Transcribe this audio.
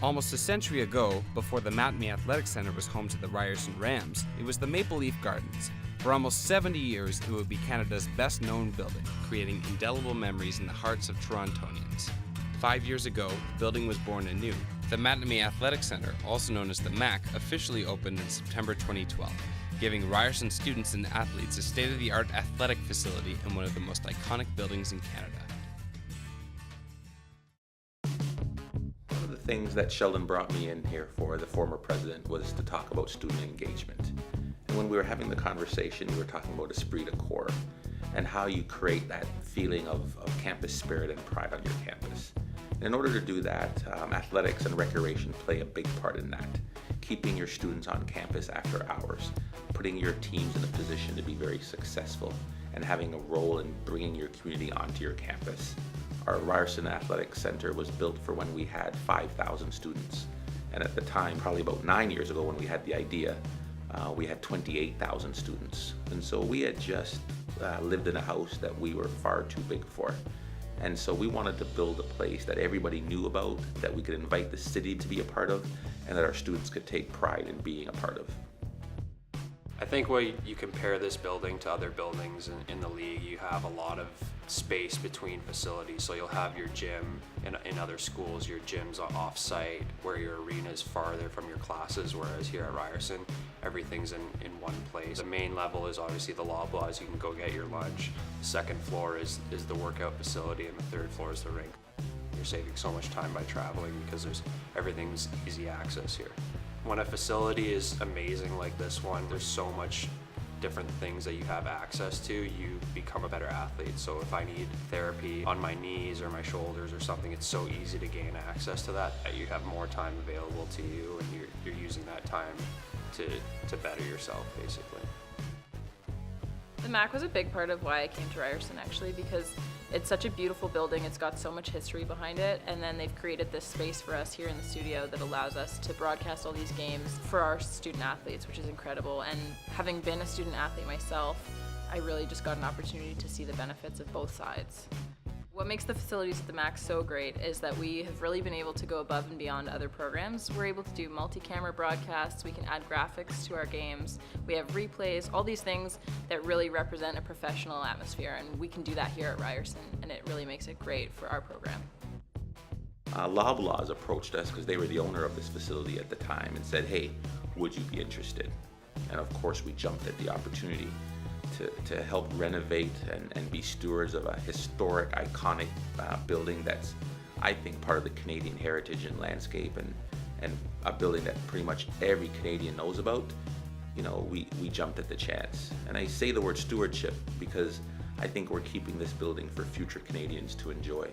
Almost a century ago, before the Mattamy Athletic Centre was home to the Ryerson Rams, it was the Maple Leaf Gardens. For almost 70 years, it would be Canada's best-known building, creating indelible memories in the hearts of Torontonians. 5 years ago, the building was born anew. The Mattamy Athletic Centre, also known as the MAC, officially opened in September 2012, giving Ryerson students and athletes a state-of-the-art athletic facility in one of the most iconic buildings in Canada. One of the things that Sheldon brought me in here for, the former president, was to talk about student engagement. And when we were having the conversation, we were talking about esprit de corps and how you create that feeling of campus spirit and pride on your campus. And in order to do that, athletics and recreation play a big part in that. Keeping your students on campus after hours, putting your teams in a position to be very successful, and having a role in bringing your community onto your campus. Our Ryerson Athletic Centre was built for when we had 5,000 students. And at the time, probably about 9 years ago when we had the idea, we had 28,000 students. And so we had just lived in a house that we were far too big for. And so we wanted to build a place that everybody knew about, that we could invite the city to be a part of, and that our students could take pride in being a part of. I think when you compare this building to other buildings in the league, you have a lot of space between facilities. So you'll have your gym in other schools, your gym's off-site, where your arena is farther from your classes, whereas here at Ryerson, everything's in one place. The main level is obviously the Loblaws, you can go get your lunch. The second floor is the workout facility, and the third floor is the rink. You're saving so much time by traveling because everything's easy access here. When a facility is amazing like this one, there's so much different things that you have access to, you become a better athlete. So if I need therapy on my knees or my shoulders or something, it's so easy to gain access to that. You have more time available to you, and you're using that time to better yourself, basically. The MAC was a big part of why I came to Ryerson, actually, because it's such a beautiful building. It's got so much history behind it, and then they've created this space for us here in the studio that allows us to broadcast all these games for our student athletes, which is incredible. And having been a student athlete myself, I really just got an opportunity to see the benefits of both sides. What makes the facilities at the MAC so great is that we have really been able to go above and beyond other programs. We're able to do multi-camera broadcasts, we can add graphics to our games, we have replays, all these things that really represent a professional atmosphere, and we can do that here at Ryerson, and it really makes it great for our program. Loblaws approached us because they were the owner of this facility at the time and said, hey, would you be interested? And of course we jumped at the opportunity to help renovate and be stewards of a historic, iconic building that's, I think, part of the Canadian heritage and landscape, and a building that pretty much every Canadian knows about. You know, we jumped at the chance. And I say the word stewardship because I think we're keeping this building for future Canadians to enjoy.